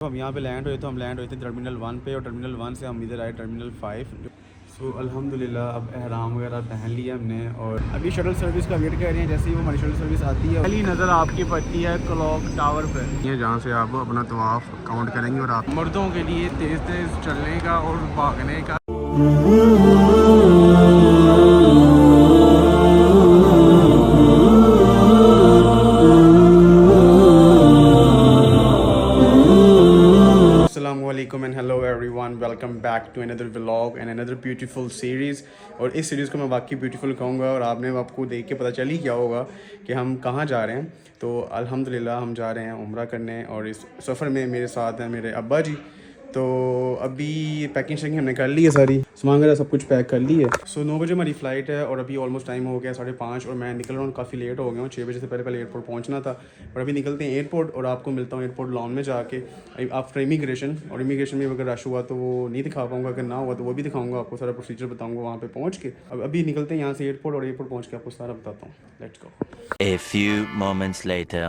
हम यहाँ पे लैंड हुए तो हम लैंड हुए थे टर्मिनल 1 पे और टर्मिनल 1 से हम इधर आए टर्मिनल 5। सो अल्हम्दुलिल्लाह अब एहराम वगैरह पहन लिया हमने और अभी शटल सर्विस का वेट कर रहे हैं। जैसे ही वो हमारी शटल सर्विस आती है पहली नज़र आपकी पड़ती है क्लॉक टावर पर, ये जहाँ से आप अपना तवाफ़ काउंट करेंगे। और आप मर्दों के लिए तेज़ तेज़ चलने का और भागने का Assalamualaikum and hello everyone, welcome back to another vlog and another beautiful series। और इस सीरीज़ को मैं वाकई ब्यूटीफुल कहूँगा और आपको देख के पता चल ही क्या होगा कि हम कहाँ जा रहे हैं। तो अल्हम्दुलिल्लाह हम जा रहे हैं उम्रा करने और इस सफ़र में मेरे साथ हैं मेरे अब्बा जी। तो अभी पैकिंग शैकिंग हमने कर ली है, सारी सामान वगैरह सब कुछ पैक कर ली है। सो 9 बजे हमारी फ़्लाइट है और अभी ऑलमोस्ट टाइम हो गया 5:30 और मैं निकल रहा हूँ। काफ़ी लेट हो गया हूँ, 6 बजे से पहले एयरपोर्ट पहुँचना था। और अभी निकलते हैं एयरपोर्ट और आपको मिलता हूँ एयरपोर्ट लॉन में जाके आफ्टर इमिग्रेशन। और इमिग्रेशन में अगर रश हुआ तो वो नहीं दिखा पाऊँगा, अगर ना हुआ तो वो भी दिखाऊँगा, आपको सारा प्रोसीजर बताऊँगा वहाँ पर पहुँच के। अब अभी निकलते हैं यहाँ से एयरपोर्ट और एयरपोर्ट पहुँच के आपको सारा बताता हूँ। Let's go. A few moments later.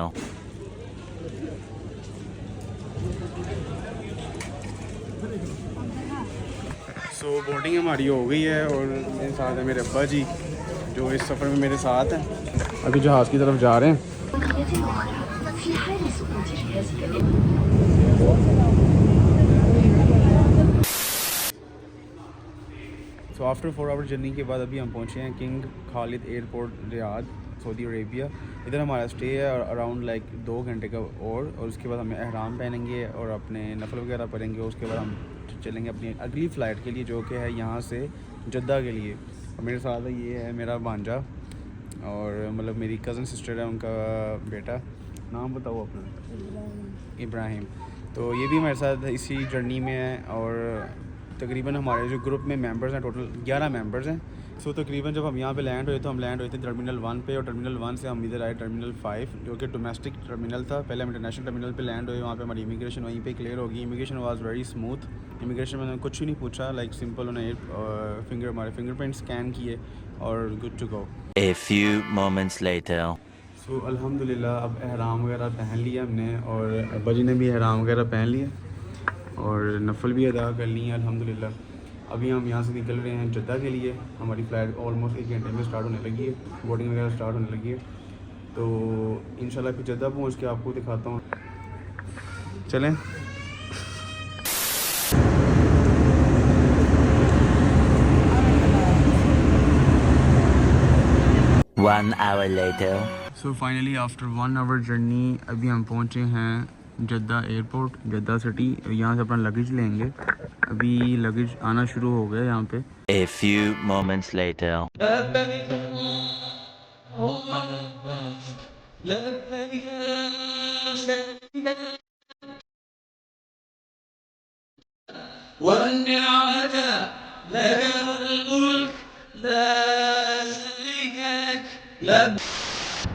So boarding हमारी हो गई है और मेरे साथ है मेरे अब्बा जी जो इस सफ़र में मेरे साथ हैं। अभी जहाज़ की तरफ जा रहे हैं। सो आफ्टर 4 आवर जर्नी के बाद अभी हम पहुँचे हैं king Khalid airport Riyadh, Saudi Arabia. इधर हमारा स्टे है अराउंड लाइक 2 घंटे का और उसके बाद हमें एहराम पहनेंगे और अपने नफल वगैरह पढ़ेंगे। उसके बाद हम चलेंगे अपनी अगली फ़्लाइट के लिए जो कि है यहाँ से जद्दा के लिए। और मेरे साथ ये है मेरा भांजा और मतलब मेरी कज़न सिस्टर है, उनका बेटा। नाम बताओ अपना? इब्राहिम। तो ये भी हमारे साथ इसी जर्नी में है और तकरीबन हमारे जो ग्रुप में मेंबर्स हैं टोटल 11 मेंबर्स हैं। सो तकरीबन जब हम यहाँ पे लैंड हुए तो हम लैंड हुए थे टर्मिनल 1 पे और टर्मिनल 1 से हम इधर आए टर्मिनल 5 जो कि डोमेस्टिक टर्मिनल था। पहले हम इंटरनेशनल टर्मिनल पे लैंड हुए, वहाँ पे हमारी इमिग्रेशन वहीं पे क्लियर होगी। Immigration was very smooth. Immigration में कुछ भी नहीं पूछा, लाइक सिंपल उन्हें हमारे फिंगरप्रिंट स्कैन किए और good to go. A few moments later. So अल्हम्दुलिल्लाह अब एहराम वगैरह पहन लिया हमने और अब्बा जी ने भी एहराम वगैरह पहन लिया और नफल भी अदा कर ली है अल्हम्दुलिल्लाह। अभी हम यहाँ से निकल रहे हैं जद्दा के लिए। हमारी फ़्लाइट ऑलमोस्ट 1 घंटे में स्टार्ट होने लगी है, बोर्डिंग वगैरह स्टार्ट होने लगी है। तो इंशाल्लाह फिर जद्दा पहुँच के आपको दिखाता हूँ। चलें। 1 hour later. So finally after 1 hour journey अभी हम पहुँचे हैं जद्दा एयरपोर्ट, जद्दा सिटी। यहाँ से अपना लगेज लेंगे। अभी लगेज आना शुरू हो गया यहाँ पे। A few moments later.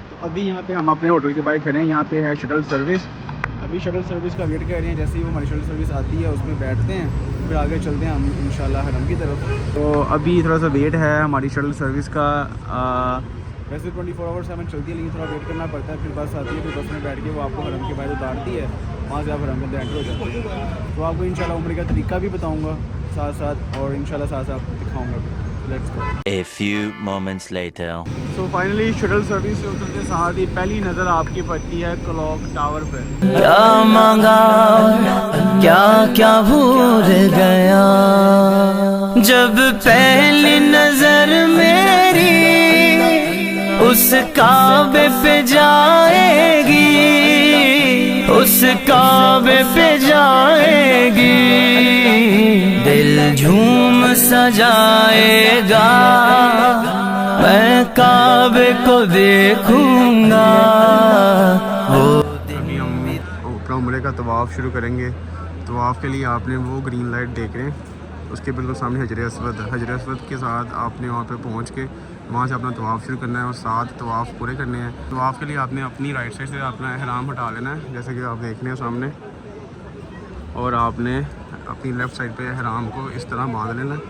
तो अभी यहाँ पे हम अपने होटल के बाहर खड़े हैं। यहाँ पे है शटल सर्विस। अभी शटल सर्विस का वेट कर रहे हैं। जैसे ही वो हमारी शटल सर्विस आती है उसमें बैठते हैं, फिर आगे चलते हैं हम इंशाल्लाह हरम की तरफ। तो अभी थोड़ा सा वेट है हमारी शटल सर्विस का। वैसे 24 आवर्स 7 चलती है लेकिन थोड़ा वेट करना पड़ता है। फिर बस आती है, फिर बस में बैठ के वो आपको हरम के बाहर उतारती है, वहाँ से आप हरम के अंदर एंटर हो जाते हैं। तो आपको इंशाल्लाह उम्र का तरीका भी बताऊँगा साथ साथ और इंशाल्लाह साथ साथ दिखाऊँगा। Let's go. A few moments later. So finally shuttle service से उतरते साथ ही पहली नज़र आपकी पड़ती है क्लॉक टावर पे। क्या मांगा क्या क्या भूल गया जब पहली नजर मेरी उस काबे पे जाएगी, उस काबे पे जाएगी, दिल झूम सजाएगा, मैं काबे को देखूंगा। वो अभी हम अपना उम्रे का तवाफ़ शुरू करेंगे। तवाफ़ के लिए आपने वो ग्रीन लाइट देख रहे हैं, उसके बिल्कुल सामने हजर अस्वद है। हजर अस्वद के साथ आपने वहाँ पे पहुँच के वहाँ से अपना तवाफ़ शुरू करना है और 7 तवाफ़ पूरे करने हैं। तवाफ़ के लिए आपने अपनी राइट साइड से अपना एहराम हटा लेना है, जैसे कि आप देख रहे हैं सामने, और आपने अपनी लेफ़्ट साइड पे एहराम को इस तरह बांध लेना है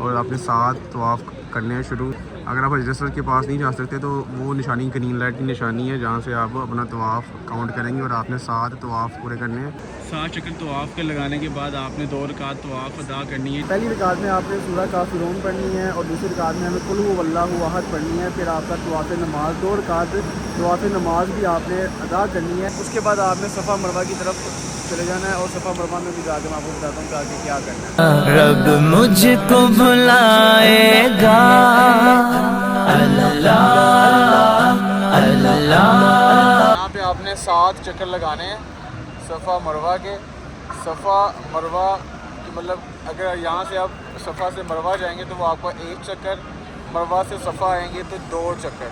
और आपने 7 तवाफ़ करने हैं शुरू। अगर आप रजिस्टर के पास नहीं जा सकते तो वो निशानी ग्रीन लाइट की निशानी है, जहाँ से आप अपना तवाफ़ काउंट करेंगे और आपने 7 तवाफ़ पूरे करने हैं। 7 चक्कर तवाफ़ के लगाने के बाद आपने 2 रकात तवाफ़ अदा करनी है। पहली रकात में आपने सूरह काफ़िरून पढ़नी है और दूसरी रकात में हमें कुल हुवल्लाहु अहद पढ़नी है। फिर आपका तवाफ़ नमाज 2 रकात तवाफ़ नमाज भी आपने अदा करनी है। उसके बाद आपने सफ़ा मरवा की तरफ चले जाना है और सफ़ा मरवा में भी जाकर मैं आपको बताता हूँ कि आगे क्या करना है। रब मुझको भुलाएगा अल्लाह अल्लाह। यहाँ पे आपने 7 चक्कर लगाने हैं सफ़ा मरवा के। सफ़ा मरवा मतलब अगर यहाँ से आप सफ़ा से मरवा जाएंगे तो वो आपका 1 चक्कर, मरवा से सफ़ा आएंगे तो 2 चक्कर।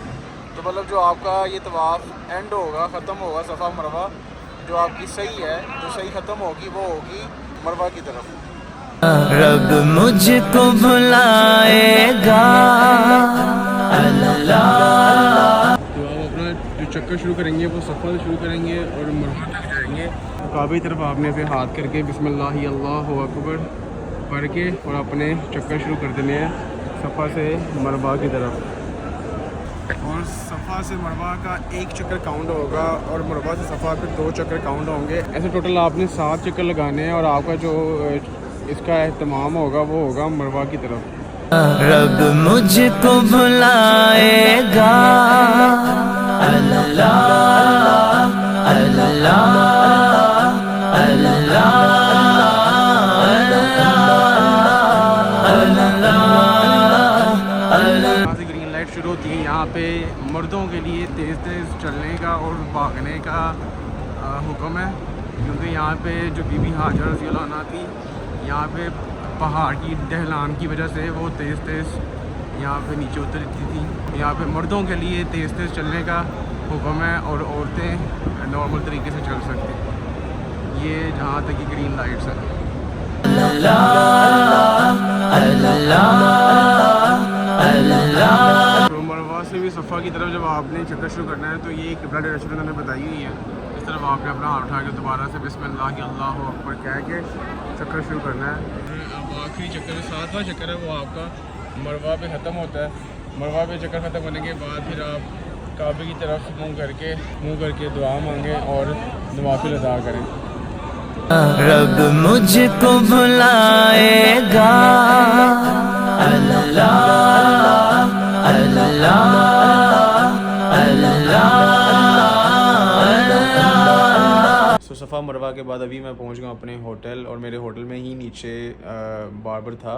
तो मतलब जो आपका ये तवाफ़ एंड होगा, ख़त्म होगा सफ़ा मरवा, जो आपकी सही है, जो सही ख़त्म होगी वो होगी मरवा की तरफ। रब मुझको भुलाएगा अल्लाह। तो आप अपना जो चक्कर शुरू करेंगे वो सफ़ा से शुरू करेंगे और मरवा तक जाएंगे। काबे की तरफ आपने ऐसे हाथ करके बिस्मिल्लाह अल्लाहु अकबर पढ़ के और अपने चक्कर शुरू कर देने हैं सफ़ा से मरवा की तरफ। और सफ़ा से मरवा का 1 चक्कर काउंट होगा और मरवा से सफ़ा पे 2 चक्कर काउंट होंगे। ऐसे टोटल आपने 7 चक्कर लगाने हैं और आपका जो इसका एहतमाम होगा वो होगा मरवा की तरफ। रब मुझको भुलाएगा अल्लाह अल्लाह अल्लाह यहाँ से ग्रीन लाइट शुरू होती है। यहाँ पे मर्दों के लिए तेज़ तेज़ चलने का और भागने का हुक्म है, क्योंकि यहाँ पे जो बीबी हाजरा रज़ी अल्लाह अन्हा थी, यहाँ पे पहाड़ की ढलान की वजह से वो तेज़ तेज़ यहाँ पे नीचे उतरती थी। यहाँ पे मर्दों के लिए तेज़ तेज़ चलने का हुक्म है और औरतें नॉर्मल तरीके से चल सकती हैं। ये जहाँ तक की ग्रीन लाइट्स हैं। तो मरवा से भी सफ़ा की तरफ जब आपने चक्कर शुरू करना है तो ये किबला डायरेक्शन उन्होंने बताई हुई है। इस तरफ आपने अपना हाथ उठा के दोबारा से बिस्मिल्लाह अल्लाहु अकबर कह के चक्कर शुरू करना है। अब आखिरी चक्कर 7वां चक्कर है वो आपका मरवा पे ख़त्म होता है। मरवा पे चक्कर ख़त्म होने के बाद फिर आप काबे की तरफ मुँह करके दुआ मांगें और नवाफिल अदा करें। रब मुझको भुलाएगा अल्लाह अल्लाह अल्लाह। सफ़ा मरवा के बाद अभी मैं पहुंच गया अपने होटल और मेरे होटल में ही नीचे बार्बर था,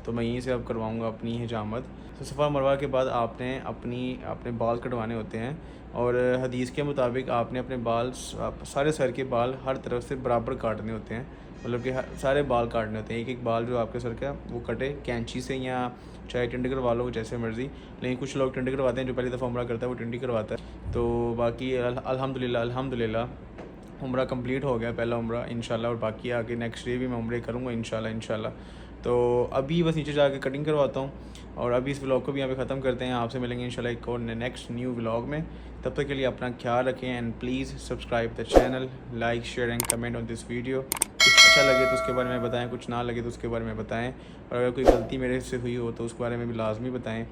तो मैं यहीं से अब करवाऊंगा अपनी हिजामत। तो सफ़ा मरवा के बाद आपने अपने बाल कटवाने होते हैं और हदीस के मुताबिक आपने अपने बाल सारे सर के बाल हर तरफ से बराबर काटने होते हैं, मतलब कि सारे बाल काटने होते हैं। एक एक बाल जो आपके सर का वो कटे कैंची से, या चाहे टिंडी करवा लो जैसे मर्ज़ी, लेकिन कुछ लोग टिंडी करवाते हैं, जो पहली दफ़ा उम्रा करता है वो टिंडी करवाता है। तो बाकी अल्हम्दुलिल्लाह उम्रा कंप्लीट हो गया, पहला उम्रा इंशाल्लाह, और बाकी आगे नेक्स्ट डे भी मैं उम्रे करूँगा इंशाल्लाह। तो अभी बस नीचे जाके कटिंग करवाता हूँ और अभी इस व्लॉग को भी यहाँ पे ख़त्म करते हैं। आपसे मिलेंगे इंशाल्लाह एक और नेक्स्ट न्यू व्लॉग में। तब तक के लिए अपना ख्याल रखें and please subscribe the channel, like share and comment on this video. कुछ अच्छा लगे तो उसके बारे में बताएं, कुछ ना लगे तो उसके बारे में बताएं, और अगर कोई गलती मेरे से हुई हो तो उसके बारे में भी लाजमी बताएं।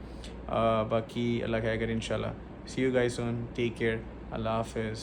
बाकी अल्लाह खैर करे इंशाल्लाह। See you guys soon, take care, Allah हाफिज़।